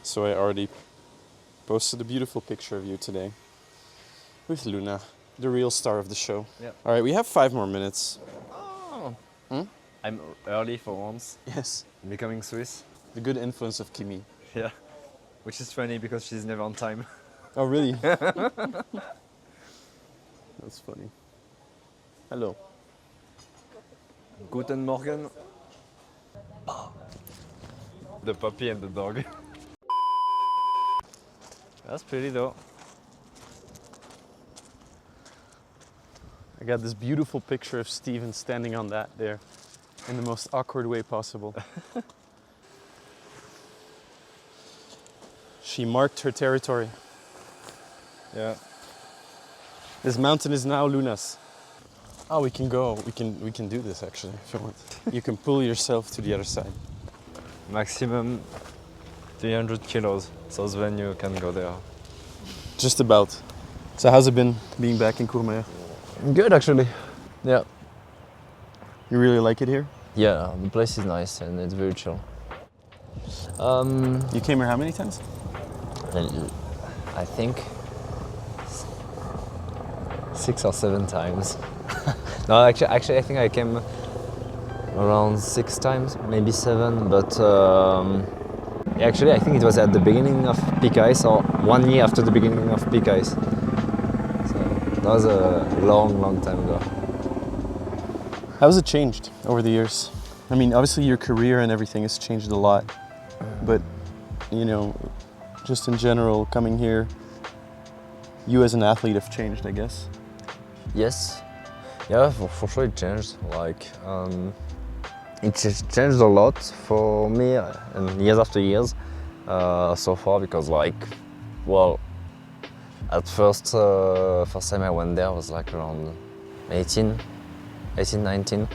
so I already posted a beautiful picture of you today with Luna, the real star of the show. Yeah. All right, we have 5 more minutes. Oh. Hmm? I'm early for once. Yes. I'm becoming Swiss. The good influence of Kimi. Yeah. Which is funny because she's never on time. Oh, really? That's funny. Hello. Guten Morgen. The puppy and the dog. That's pretty though. I got this beautiful picture of Steven standing on that there in the most awkward way possible. She marked her territory. Yeah. This mountain is now Luna's. Oh, we can go. We can do this actually if you want. You can pull yourself to the other side. Maximum 300 kilos. So Sven, you can go there. Just about. So how's it been being back in Courmayeur? Good actually. Yeah. You really like it here? Yeah, the place is nice and it's very chill. You came here how many times? I think 6 or 7 times. No, actually, I think I came around 6 times, maybe 7. But actually, I think it was at the beginning of peak ice, or 1 year after the beginning of peak ice. So that was a long time ago. How has it changed over the years? I mean, obviously your career and everything has changed a lot, but you know, just in general, coming here, you as an athlete have changed, I guess. Yes, yeah, for sure it changed. Like, it changed a lot for me, and years after years so far, because like, well, at first time I went there I was like around 18, 19,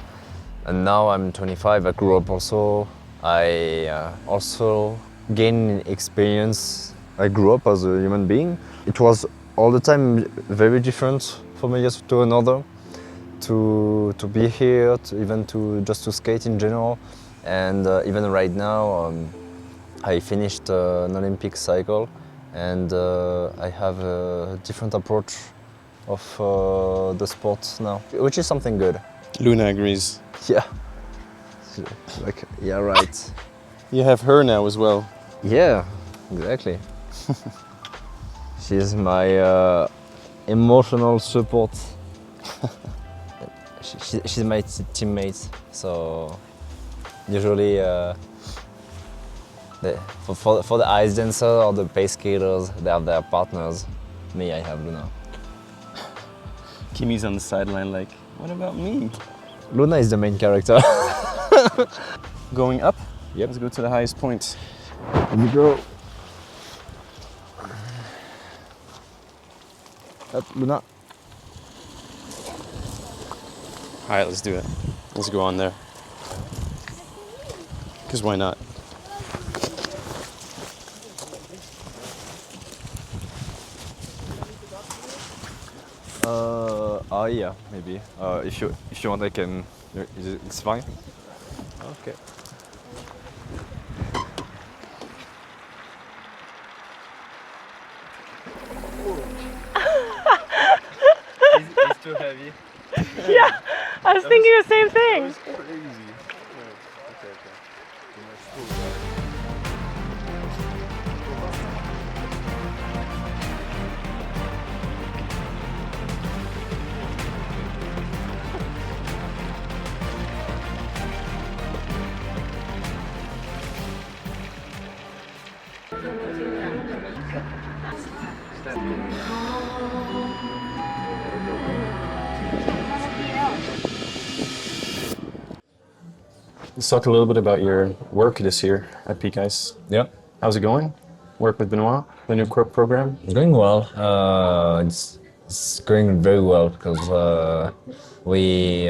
and now I'm 25. I grew up also. I also gained experience. I grew up as a human being. It was all the time very different from a year to another. To be here, just to skate in general, and even right now, I finished an Olympic cycle, and I have a different approach of the sport now, which is something good. Luna agrees. Yeah. Like, yeah, right. You have her now as well. Yeah, exactly. She's my emotional support. She's my teammate, so usually for the ice dancer or the pace skaters, they have their partners. Me, I have Luna. Kimi's on the sideline like, what about me? Luna is the main character. Going up? Yep. Let's go to the highest point. Here we go. Up, Luna. All right, let's do it. Let's go on there. Because why not? Yeah, maybe. If you want, I can. It's fine. Okay. It's too heavy. Yeah, I was thinking the same thing. Crazy. Let's talk a little bit about your work this year at Peak Ice. Yeah. How's it going? Work with Benoit, the new program? It's going well. It's going very well because we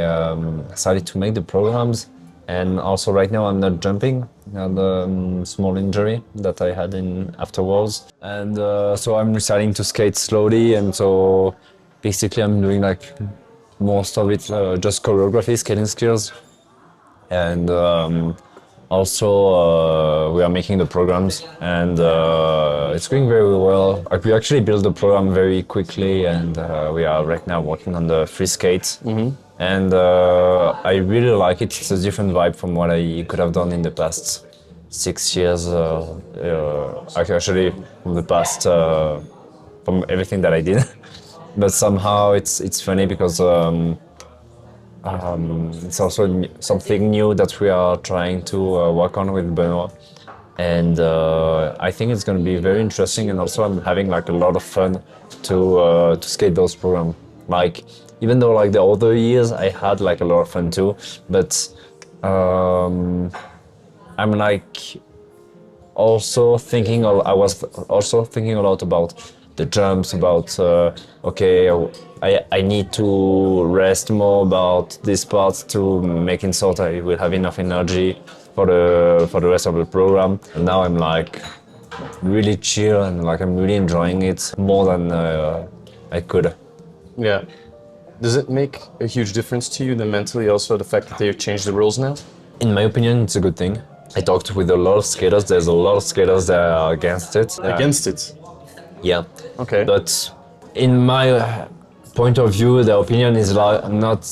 started to make the programs, and also right now I'm not jumping. I had a small injury that I had in afterwards, and so I'm starting to skate slowly, and so basically I'm doing like most of it just choreography, skating skills, and Also, we are making the programs, and it's going very well. Like, we actually built the program very quickly, and we are right now working on the free skate. And I really like it. It's a different vibe from what I could have done in the past 6 years. Actually, from the past, from everything that I did. But somehow it's funny because it's also something new that we are trying to work on with Benoit. And I think it's going to be very interesting, and also I'm having like a lot of fun to skate those programs. Like, even though like the other years I had like a lot of fun too, but I'm like also thinking. I was also thinking a lot about the jumps, about okay, I need to rest more about this part to make it so I will have enough energy for the rest of the program. And now I'm like really chill, and like I'm really enjoying it more than I could. Yeah. Does it make a huge difference to you then mentally also the fact that they've changed the rules now? In my opinion, it's a good thing. I talked with a lot of skaters. There's a lot of skaters that are against it. Against it? Yeah. Okay. But in my point of view, the opinion is like not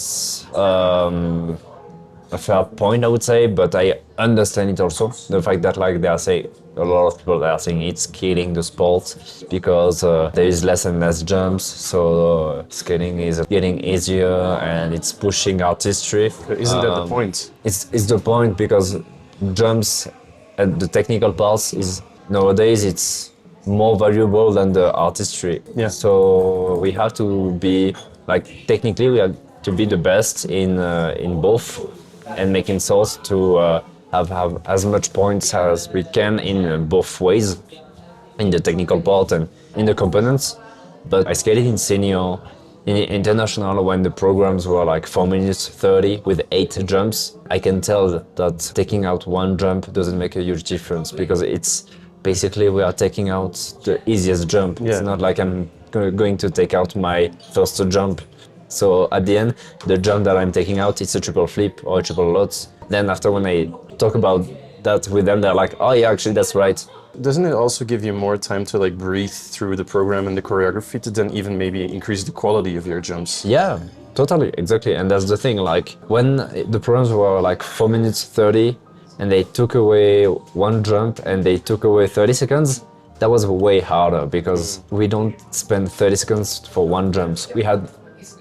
a fair point, I would say, but I understand it also. The fact that like they are saying, a lot of people are saying it's killing the sport because there is less and less jumps, so skating is getting easier and it's pushing artistry. But isn't that the point? It's the point, because jumps and the technical parts is nowadays it's more valuable than the artistry. Yeah. So we have to be like, technically we have to be the best in both, and making source to have as much points as we can in both ways, in the technical part and in the components. But I skated in senior, in international, when the programs were like 4 minutes 30 with 8 jumps. I can tell that taking out one jump doesn't make a huge difference, because it's basically we are taking out the easiest jump. Yeah. It's not like I'm going to take out my first jump. So at the end, the jump that I'm taking out, it's a triple flip or a triple lots. Then after, when I talk about that with them, they're like, oh yeah, actually that's right. Doesn't it also give you more time to like breathe through the program and the choreography to then even maybe increase the quality of your jumps? Yeah, totally, exactly. And that's the thing, like when the programs were like 4 minutes 30 and they took away one jump and they took away 30 seconds, that was way harder, because we don't spend 30 seconds for one jump. We had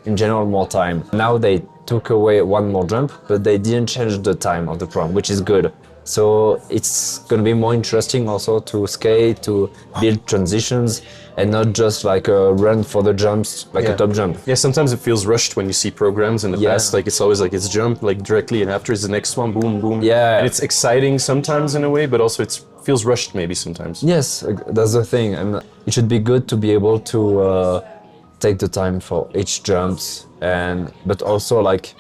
in general more time. Now they took away one more jump, but they didn't change the time of the program, which is good. So it's gonna be more interesting also to skate, to build transitions, and not just like a run for the jumps, like a top jump. Yeah, sometimes it feels rushed when you see programs in the past. Like it's always like it's jump like directly, and after is the next one, boom, boom. Yeah. And it's exciting sometimes in a way, but also it feels rushed maybe sometimes. Yes, that's the thing, and it should be good to be able to take the time for each jumps, but also like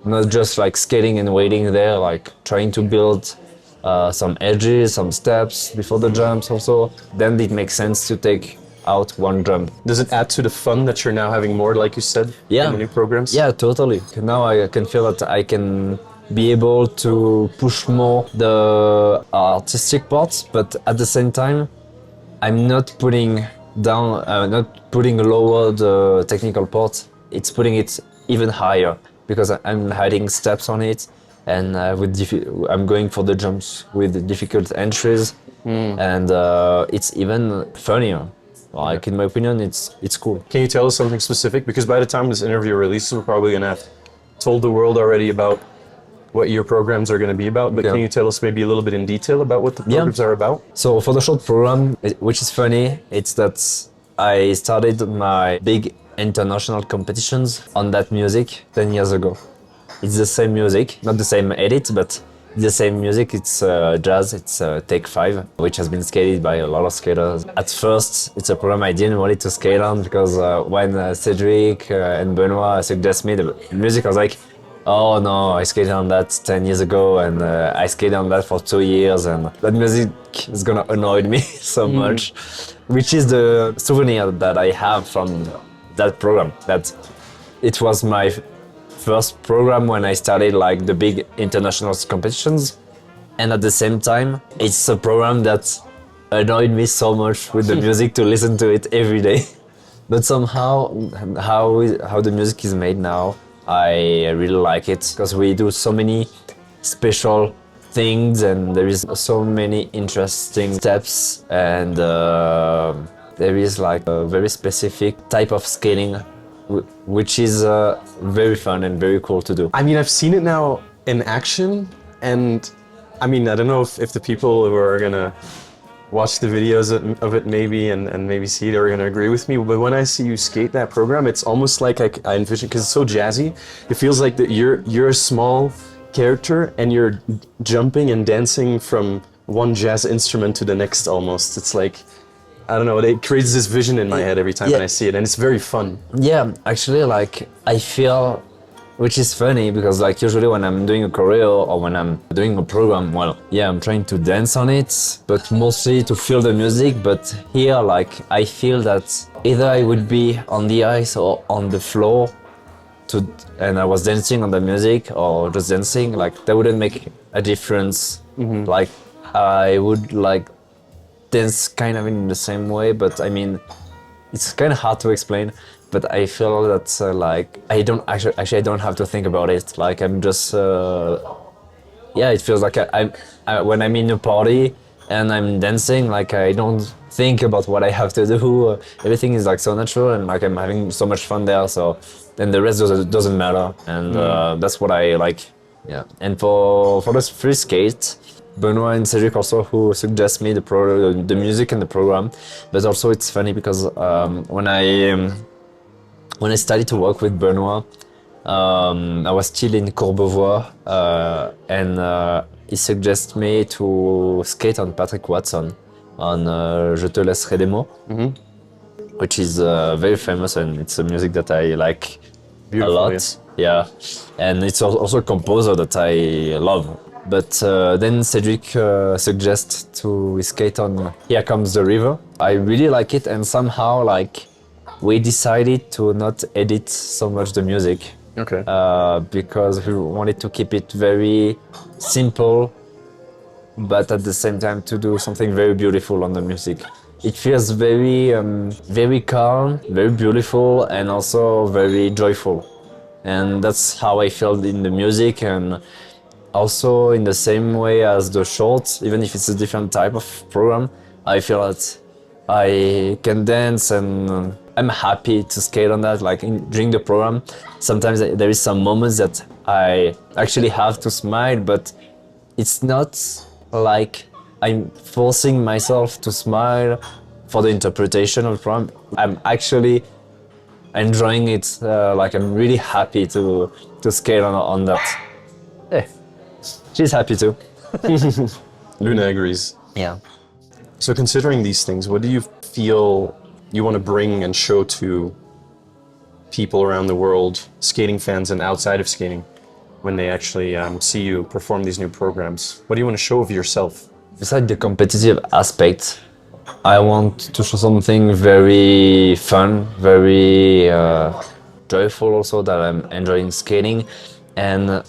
not just like skating and waiting there, like trying to build some edges, some steps before the jumps also. Then it makes sense to take out one jump. Does it add to the fun that you're now having more, like you said, in the new programs? Yeah, totally. Now I can feel that I can be able to push more the artistic parts, but at the same time, I'm not putting down, not putting lower the technical part. It's putting it even higher, because I'm adding steps on it, and I'm going for the jumps with difficult entries, and it's even funnier. Like, in my opinion, it's cool. Can you tell us something specific? Because by the time this interview releases, we're probably gonna have told the world already about what your programs are going to be about, but can you tell us maybe a little bit in detail about what the programs are about? So for the short program, which is funny, it's that I started my big international competitions on that music 10 years ago. It's the same music, not the same edit, but the same music. It's jazz, it's Take 5, which has been skated by a lot of skaters. At first, it's a program I didn't want to skate on, because when Cedric and Benoit suggested me the music, I was like, oh no, I skated on that 10 years ago, and I skated on that for 2 years, and that music is gonna annoy me so much. Which is the souvenir that I have from that program. That it was my first program when I started like the big international competitions, and at the same time, it's a program that annoyed me so much with the music to listen to it every day. But somehow, how the music is made now, I really like it because we do so many special things and there is so many interesting steps and there is like a very specific type of skating which is very fun and very cool to do. I mean, I've seen it now in action, and I mean, I don't know if the people who are gonna watch the videos of it maybe and maybe see it are gonna agree with me, but when I see you skate that program, it's almost like I envision, because it's so jazzy, it feels like that you're a small character and you're jumping and dancing from one jazz instrument to the next almost. It's like, I don't know, it creates this vision in my head every time when I see it, and it's very fun. Yeah, actually, like, I feel, which is funny because like usually when I'm doing a choreo or when I'm doing a program, well, yeah, I'm trying to dance on it, but mostly to feel the music. But here, like, I feel that either I would be on the ice or on the floor and I was dancing on the music or just dancing, like, that wouldn't make a difference. Like, I would like dance kind of in the same way, but I mean, it's kind of hard to explain. But I feel that like I don't actually I don't have to think about it. Like I'm just yeah, it feels like I when I'm in a party and I'm dancing, like I don't think about what I have to do. Everything is like so natural and like I'm having so much fun there. So then the rest doesn't matter, and that's what I like. Yeah, and for the free skate, Benoit and Cedric also who suggest me the music and the program. But also it's funny because when I started to work with Benoit, I was still in Courmayeur, and he suggested me to skate on Patrick Watson on Je te laisserai des mots, which is very famous, and it's a music that I like a lot. Yeah, and it's also a composer that I love. But then Cedric suggests to skate on Here Comes the River. I really like it, and somehow like we decided to not edit so much the music. Okay. Because we wanted to keep it very simple, but at the same time to do something very beautiful on the music. It feels very, very calm, very beautiful, and also very joyful. And that's how I felt in the music, and also in the same way as the shorts, even if it's a different type of program, I feel that I can dance and I'm happy to skate on that. Like during the program, sometimes there is some moments that I actually have to smile, but it's not like I'm forcing myself to smile for the interpretation of the program. I'm actually enjoying it. Like I'm really happy to skate on that. Yeah. She's happy too. Luna agrees. Yeah. So considering these things, what do you feel you want to bring and show to people around the world, skating fans and outside of skating, when they actually see you perform these new programs? What do you want to show of yourself? Besides the competitive aspect, I want to show something very fun, very joyful also, that I'm enjoying skating. And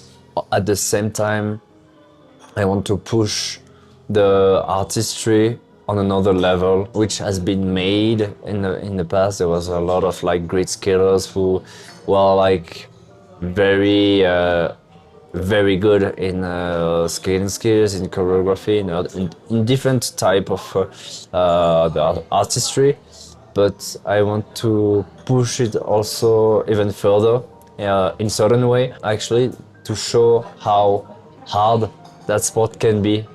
at the same time, I want to push the artistry on another level, which has been made in the past. There was a lot of like great skaters who were like very very good in skating skills, in choreography, in different type of the artistry. But I want to push it also even further in certain way, actually, to show how hard that sport can be.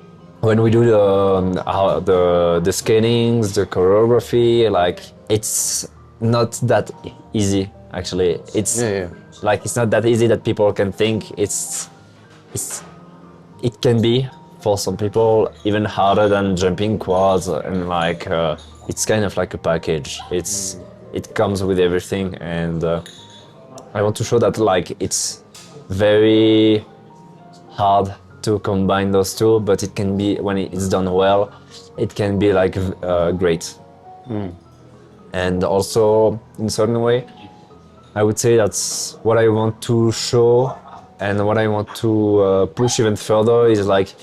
When we do the skatings, the choreography, like it's not that easy. Actually, it's like it's not that easy that people can think. It can be for some people even harder than jumping quads, and like it's kind of like a package. It comes with everything, and I want to show that like it's very hard to combine those two, but it can be, when it's done well, it can be like great. And also in a certain way, I would say that's what I want to show, and what I want to push even further is like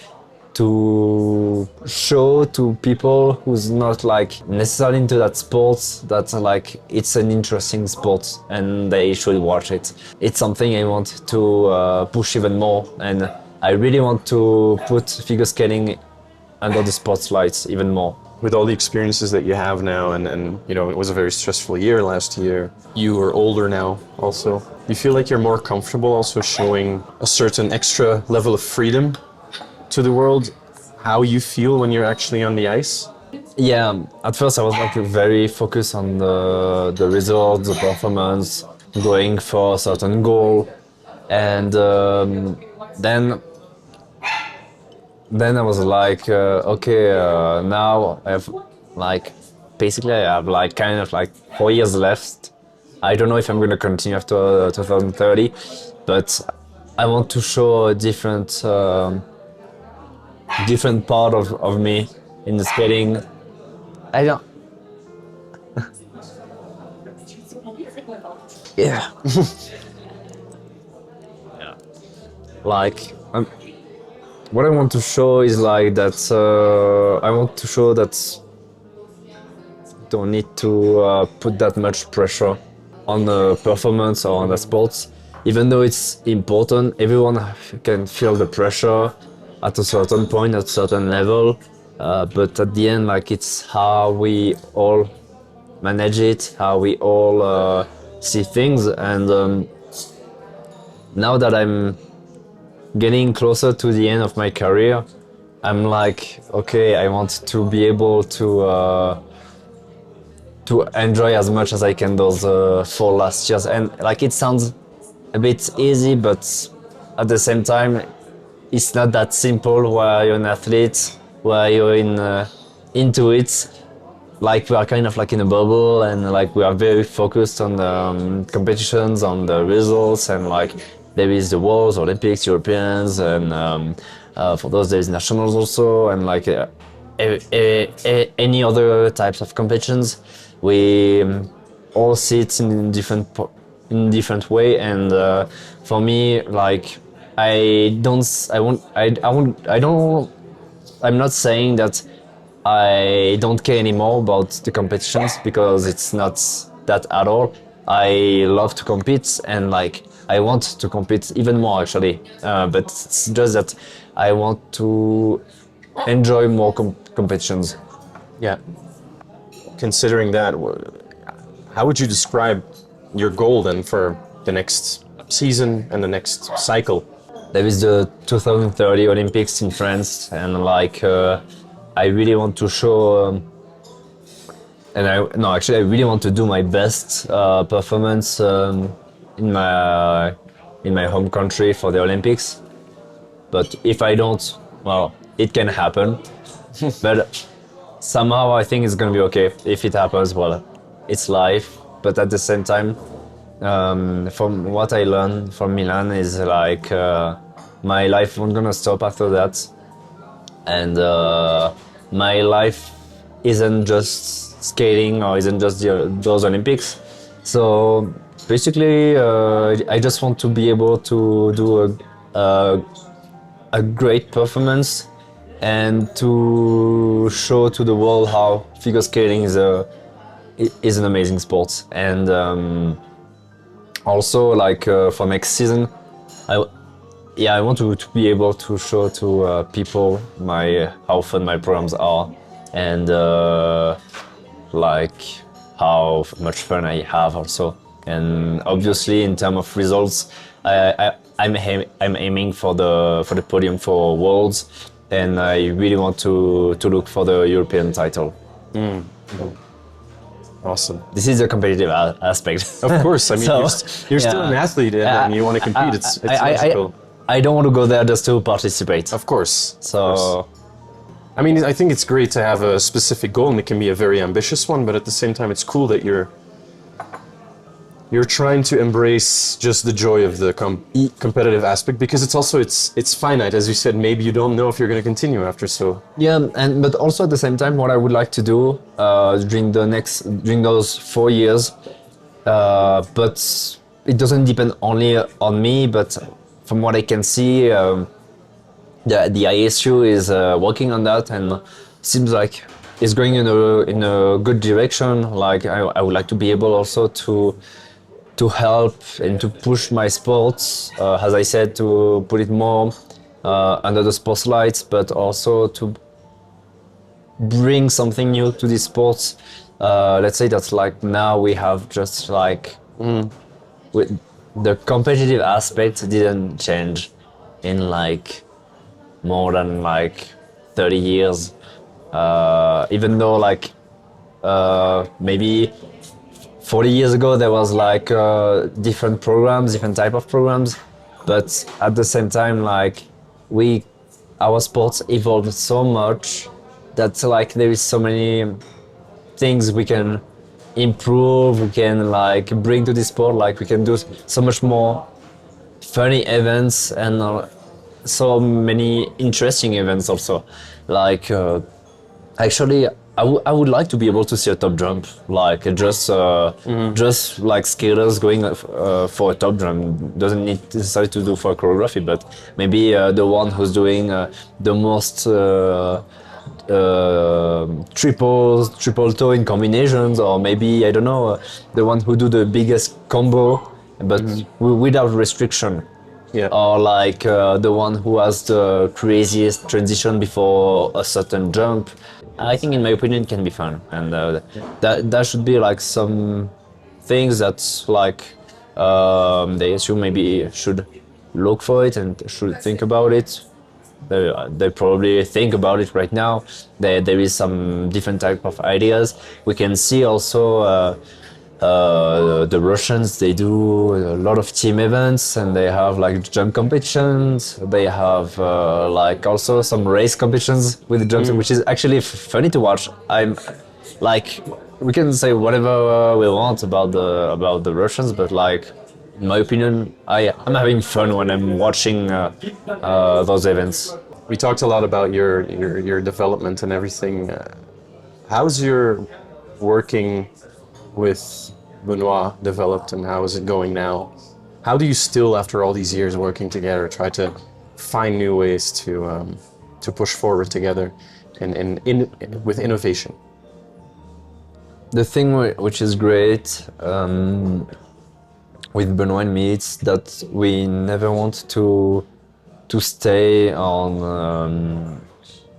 to show to people who's not like necessarily into that sport that like it's an interesting sport and they should watch it. It's something I want to push even more, and I really want to put figure skating under the spotlight even more. With all the experiences that you have now, and you know, it was a very stressful year last year. You are older now also. You feel like you're more comfortable also showing a certain extra level of freedom to the world, how you feel when you're actually on the ice? Yeah, at first I was like very focused on the results, the performance, going for a certain goal, and then I was like, okay, now I have like, basically I have like kind of like 4 years left. I don't know if I'm going to continue after 2030, but I want to show a different part of me in the skating. I don't. Yeah. Yeah. Like, what I want to show is like that. I want to show that don't need to put that much pressure on the performance or on the sports. Even though it's important, everyone can feel the pressure at a certain point, at a certain level. But at the end, like, it's how we all manage it, how we all see things. And now that I'm getting closer to the end of my career, I'm like, okay, I want to be able to enjoy as much as I can those 4 last years. And like, it sounds a bit easy, but at the same time, it's not that simple where you're an athlete, where you're into it. Like, we are kind of like in a bubble, and like we are very focused on the competitions, on the results, and like there is the Worlds, Olympics, Europeans, and for those there is nationals also, and like any other types of competitions. We all see it in different way, and for me, like, I'm not saying that I don't care anymore about the competitions, because it's not that at all. I love to compete, and like I want to compete even more actually, but it's just that I want to enjoy more competitions. Yeah. Considering that, how would you describe your goal then for the next season and the next cycle? There is the 2030 Olympics in France, and like I really want to show, I really want to do my best performance in my home country for the Olympics. But if I don't, well, it can happen. But somehow I think it's gonna be okay. If it happens, well, it's life. But at the same time, from what I learned from Milan is like my life won't gonna stop after that, and my life isn't just skating or isn't just those Olympics. So basically, I just want to be able to do a great performance and to show to the world how figure skating is an amazing sport. And also, like, for next season, I want to be able to show to people how fun my programs are, and like how much fun I have also. And obviously, in terms of results, I'm aiming for the podium for Worlds, and I really want to look for the European title. Awesome. This is a competitive aspect. Of course, I mean, So, you're still an athlete, and you want to compete. It's logical. I don't want to go there just to participate. Of course. So, of course. I mean, I think it's great to have a specific goal, and it can be a very ambitious one, but at the same time, it's cool that you're trying to embrace just the joy of the competitive aspect, because it's also it's finite, as you said. Maybe you don't know if you're going to continue after. So yeah, but also at the same time, what I would like to do during those 4 years, but it doesn't depend only on me. But from what I can see, the ISU is working on that, and seems like it's going in a good direction. Like I would like to be able also to help and to push my sports, as I said, to put it more under the spotlight, but also to bring something new to these sports. Let's say that's like now we have just like with the competitive aspect didn't change in like more than like 30 years, even though like maybe 40 years ago there was like different programs, different type of programs, but at the same time like our sports evolved so much that like there is so many things we can improve, we can like bring to the sport, like we can do so much more funny events and so many interesting events also. Like actually I would like to be able to see a top jump, like just like skaters going for a top jump. Doesn't need necessarily to do for choreography, but maybe the one who's doing the most triple toe in combinations, or maybe I don't know, the one who do the biggest combo but without restriction. Yeah. Or like the one who has the craziest transition before a certain jump. I think, in my opinion, it can be fun, and that should be like some things that like they assume maybe should look for it and should think about it. They probably think about it right now. There is some different type of ideas. We can see also the Russians, they do a lot of team events, and they have like jump competitions. They have like also some race competitions with the jumps, which is actually funny to watch. I'm like, we can say whatever we want about the Russians, but like, in my opinion, I'm having fun when I'm watching those events. We talked a lot about your development and everything. How's your working with Benoit developed, and how is it going now? How do you still, after all these years working together, try to find new ways to push forward together and with innovation? The thing which is great with Benoit and me, it's that we never want to stay on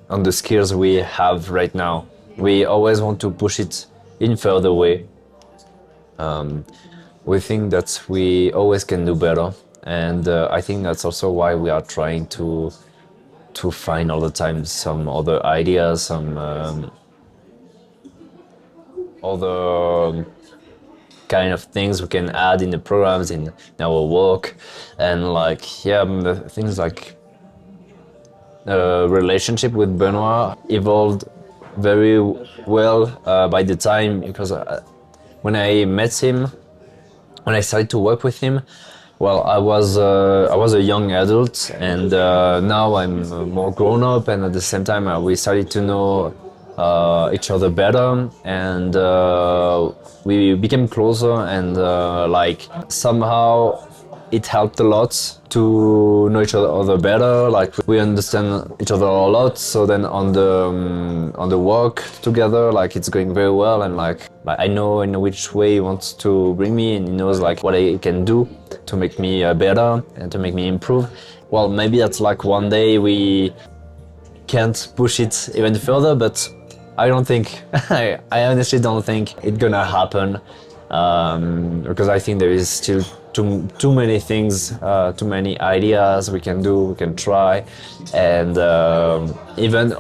the skills we have right now. We always want to push it in further way. We think that we always can do better, and I think that's also why we are trying to find all the time some other ideas, some other kind of things we can add in the programs, in our work, and like the things like relationship with Benoit evolved very well by the time, because when I met him, when I started to work with him, well, I was a young adult, and now I'm more grown up, and at the same time we started to know each other better, and we became closer, and like somehow it helped a lot to know each other better. Like we understand each other a lot. So then on the work together, like it's going very well, and like I know in which way he wants to bring me, and he knows like what I can do to make me better and to make me improve. Well, maybe that's like one day we can't push it even further, but I don't think, I honestly don't think it's gonna happen, because I think there is still too many things, too many ideas we can do, we can try, and even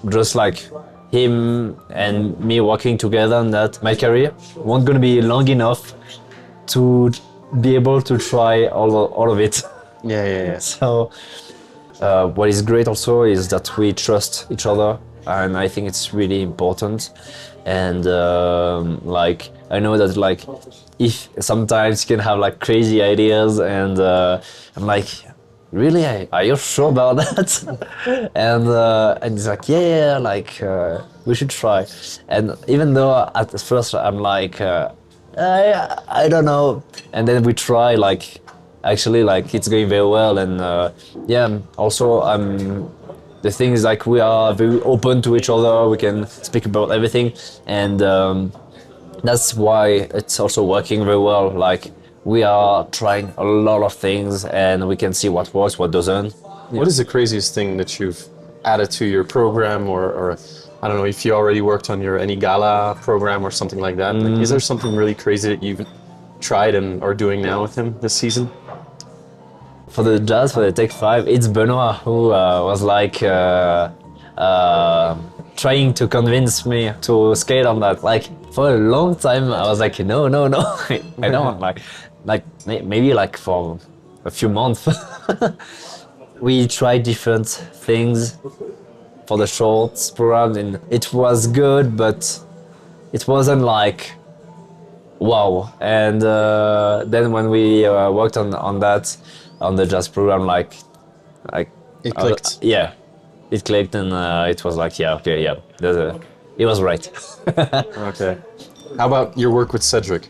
just like him and me working together, and that my career won't gonna be long enough to be able to try all of it. Yeah. So what is great also is that we trust each other, and I think it's really important. And like I know that like if sometimes you can have like crazy ideas, and I'm like, really, are you sure about that? and he's like, yeah, like we should try. And even though at first I'm like, I don't know, and then we try like actually like it's going very well, and yeah, also the thing is like we are very open to each other, we can speak about everything, and that's why it's also working very well. Like we are trying a lot of things and we can see what works, what doesn't. What is the craziest thing that you've added to your program, or I don't know if you already worked on your any gala program or something like that? Like, is there something really crazy that you've tried and are doing now with him this season? For the jazz, for the Take 5, it's Benoit who was like trying to convince me to skate on that. Like for a long time, I was like, no, I don't like maybe like for a few months. We tried different things for the shorts program, and it was good, but it wasn't like wow. And then when we worked on that, on the jazz program, like It clicked. yeah, it clicked, and it was like, yeah, okay, yeah, it was right. Okay. How about your work with Cedric?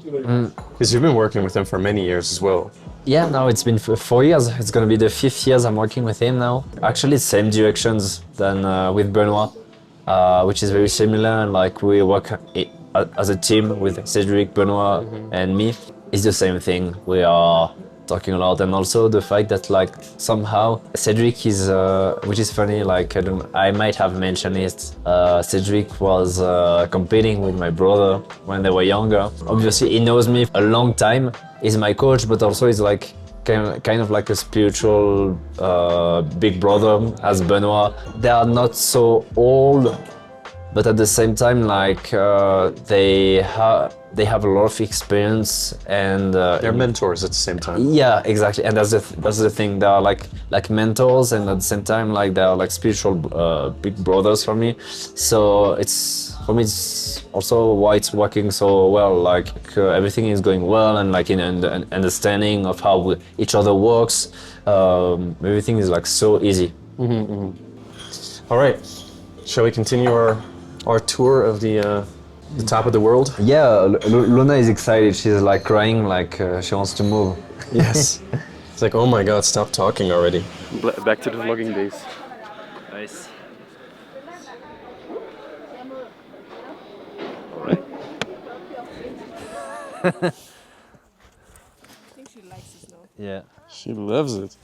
Because you've been working with him for many years as well. Yeah, now it's been 4 years. It's gonna be the 5th year I'm working with him now. Actually, same directions than with Benoit, which is very similar. And like we work as a team with Cedric, Benoit, and me. It's the same thing. We are talking a lot, and also the fact that like somehow Cedric is, which is funny. Like I might have mentioned it. Cedric was competing with my brother when they were younger. Obviously, he knows me a long time. He's my coach, but also he's like kind of like a spiritual big brother as Benoit. They are not so old, but at the same time, like they have a lot of experience, and They're mentors at the same time. yeah, exactly. And that's the thing. They are like mentors, and at the same time, like they are like spiritual big brothers for me. So it's for me, it's also why it's working so well. Like everything is going well, and like in an understanding of how each other works. Everything is like so easy. All right. Shall we continue our tour of the top of the world? Yeah, Luna is excited. She's like crying, like she wants to move. Yes. It's like, oh my God, stop talking already. Back to the vlogging days. Nice. I think she likes the snow. Yeah. She loves it.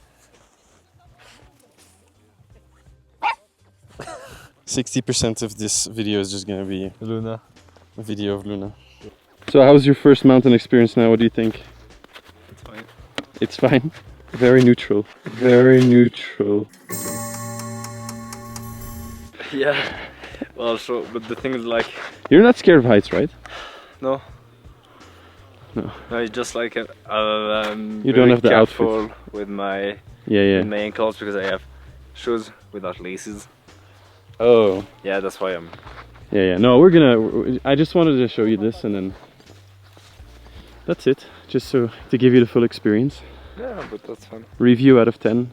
60% of this video is just gonna be Luna. a video of Luna. So how's your first mountain experience now? What do you think? It's fine. It's fine. Very neutral. Very neutral. Yeah. Well, sure, but the thing is like, You're not scared of heights, right? no. No. No, it's just like You very don't have the careful with my Yeah. with my ankles because I have shoes without laces. Oh. Yeah, that's why I'm. Yeah. No, I just wanted to show you this, and then that's it. Just so to give you the full experience. Yeah, but that's fun. Review out of 10.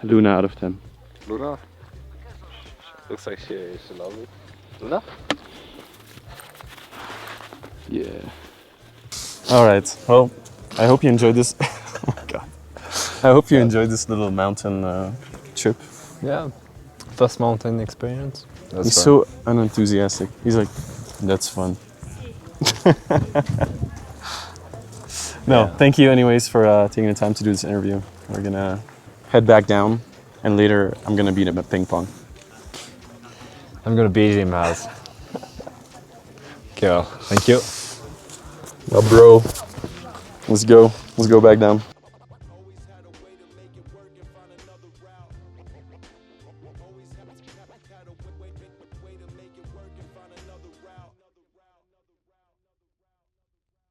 Luna out of 10. Luna. Looks like she loves it. Luna. Yeah. All right. Well, I hope you enjoyed this. Oh my God. I hope you enjoyed this little mountain trip. Yeah. First mountain experience. That's He's fun. so unenthusiastic. He's like, that's fun. No, thank you anyways for taking the time to do this interview. We're gonna head back down, and later I'm gonna beat him at ping pong. I'm gonna beat him as. Okay, well, thank you. Well, bro, let's go. Let's go back down.